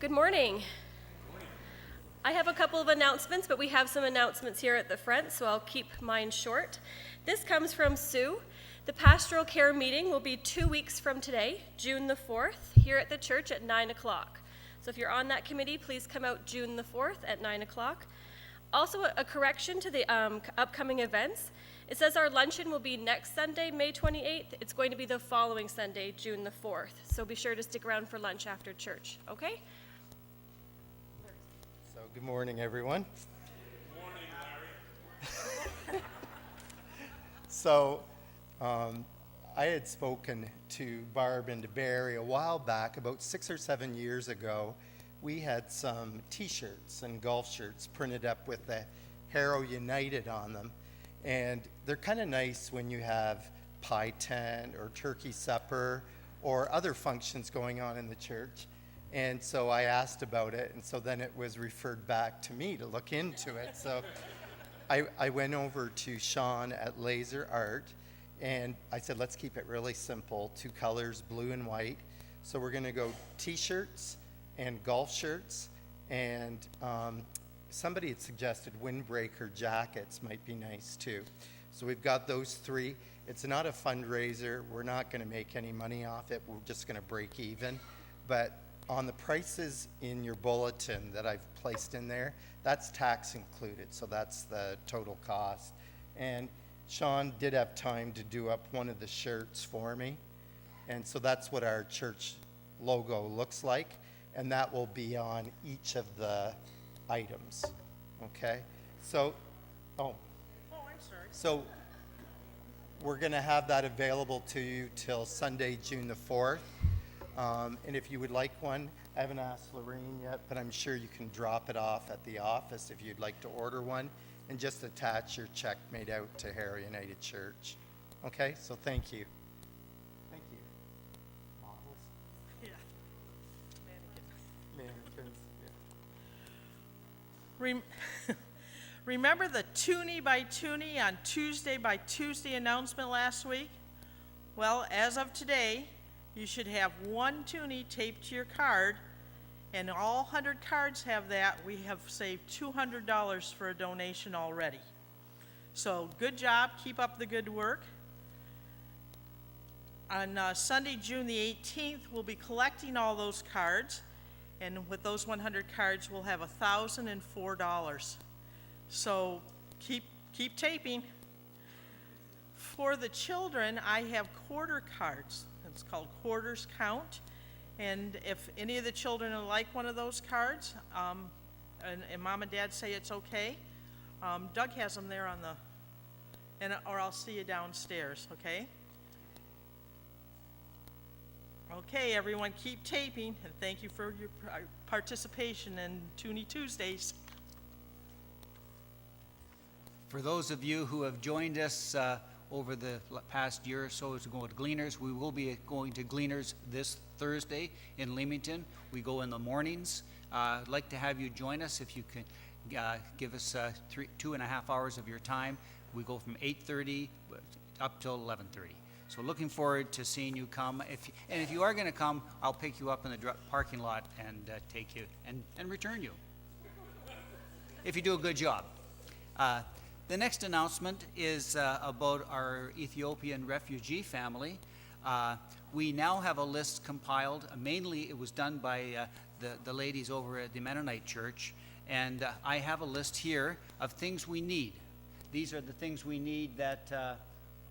Good morning. I have a couple of announcements, but we have some announcements here at the front, so I'll keep mine short. This comes from Sue. The pastoral care meeting will be 2 weeks from today, June the 4th, here at the church at 9 o'clock. So if you're on that committee, please come out June the 4th at 9 o'clock. Also, a correction to the upcoming events. It says our luncheon will be next Sunday, May 28th. It's going to be the following Sunday, June the 4th. So be sure to stick around for lunch after church, okay? So good morning, everyone. Good morning, Larry. So I had spoken to Barb and to Barry a while back, about 6 or 7 years ago. We had some T-shirts and golf shirts printed up with the Harrow United on them. And they're kind of nice when you have pie tent or turkey supper or other functions going on in the church. And so I asked about it, and so then it was referred back to me to look into it. So I went over to Sean at Laser Art, and I said, let's keep it really simple, 2 colors, blue and white. So we're going to go T-shirts and golf shirts, and somebody had suggested windbreaker jackets might be nice too. So we've got those 3. It's not a fundraiser. We're not going to make any money off it. We're just going to break even. But on the prices in your bulletin that I've placed in there, that's tax included. So that's the total cost. And Sean did have time to do up one of the shirts for me. And so that's what our church logo looks like. And that will be on each of the items, okay? So, I'm sorry. so we're going to have that available to you till Sunday, June the 4th. And if you would like one, I haven't asked Lorraine yet, but I'm sure you can drop it off at the office if you'd like to order one, and just attach your check made out to Harrow United Church. Okay, so thank you. Thank you. Models? Yeah. Mannequins, yeah. Remember the Toonie by Toonie on Tuesday by Tuesday announcement last week? Well, as of today, you should have 1 Toonie taped to your card, and all 100 cards have that. We have saved $200 for a donation already. So good job, keep up the good work. On Sunday, June the 18th, we'll be collecting all those cards, and with those 100 cards, we'll have $1,004. So keep taping. For the children, I have quarter cards. It's called Quarters Count. And if any of the children would like one of those cards, and mom and dad say it's okay, Doug has them there on the, or I'll see you downstairs, okay? Okay, everyone, keep taping, and thank you for your participation in Toonie Tuesdays. For those of you who have joined us over the past year or so to go to Gleaners, we will be going to Gleaners this Thursday in Leamington. We go in the mornings. I'd like to have you join us if you can give us 2.5 hours of your time. We go from 8:30 up till 11:30. So looking forward to seeing you come. If you are going to come, I'll pick you up in the parking lot and take you and return you if you do a good job. The next announcement is about our Ethiopian refugee family. We now have a list compiled. Mainly it was done by the ladies over at the Mennonite Church, and I have a list here of things we need. These are the things we need that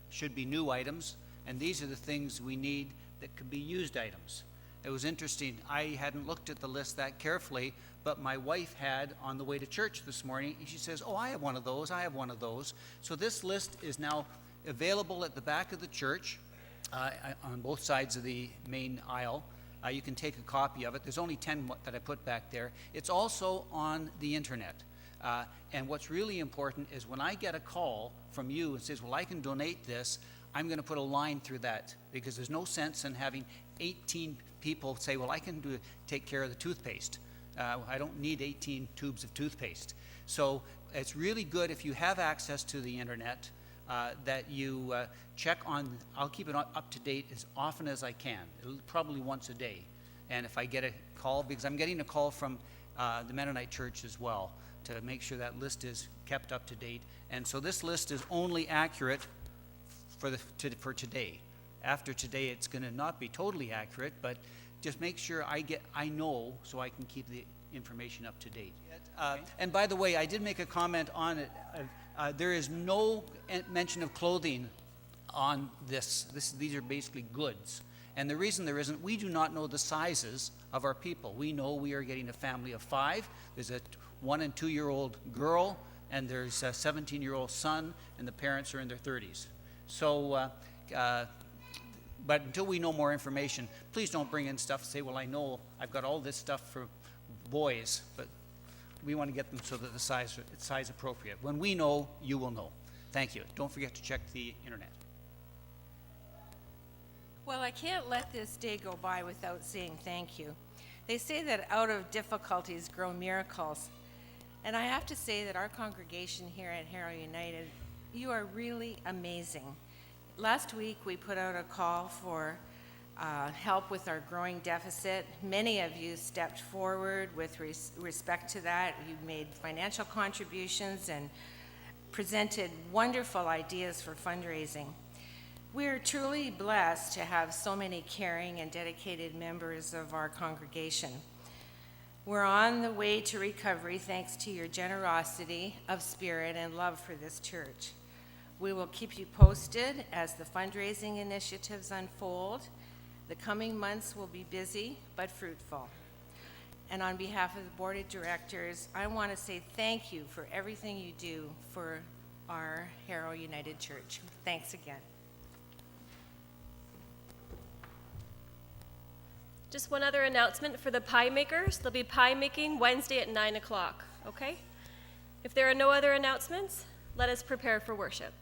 should be new items, and these are the things we need that could be used items. It was interesting. I hadn't looked at the list that carefully, but my wife had on the way to church this morning, and she says, oh, I have one of those, I have one of those. So this list is now available at the back of the church on both sides of the main aisle. You can take a copy of it. There's only 10 that I put back there. It's also on the internet. And what's really important is when I get a call from you and says, well, I can donate this, I'm going to put a line through that, because there's no sense in having 18 people say, well, I can take care of the toothpaste. I don't need 18 tubes of toothpaste. So it's really good if you have access to the internet that you check on. I'll keep it up to date as often as I can, probably once a day. And if I get a call, because I'm getting a call from the Mennonite Church as well, to make sure that list is kept up to date. And so this list is only accurate for today. After today, it's going to not be totally accurate, but just make sure I know so I can keep the information up to date. And by the way, I did make a comment on it. There is no mention of clothing on this. These are basically goods. And the reason there isn't, we do not know the sizes of our people. We know we are getting a family of 5. There's a 1 and 2-year-old girl, and there's a 17-year-old son, and the parents are in their 30s. So, but until we know more information, please don't bring in stuff and say, well, I know I've got all this stuff for boys, but we want to get them so that it's size appropriate. When we know, you will know. Thank you. Don't forget to check the internet. Well, I can't let this day go by without saying thank you. They say that out of difficulties grow miracles. And I have to say that our congregation here at Harrow United, you are really amazing. Last week, we put out a call for help with our growing deficit. Many of you stepped forward with respect to that. You made financial contributions and presented wonderful ideas for fundraising. We're truly blessed to have so many caring and dedicated members of our congregation. We're on the way to recovery thanks to your generosity of spirit and love for this church. We will keep you posted as the fundraising initiatives unfold. The coming months will be busy but fruitful. And on behalf of the Board of Directors, I want to say thank you for everything you do for our Harrow United Church. Thanks again. Just one other announcement for the pie makers. There'll be pie making Wednesday at 9 o'clock, okay? If there are no other announcements, let us prepare for worship.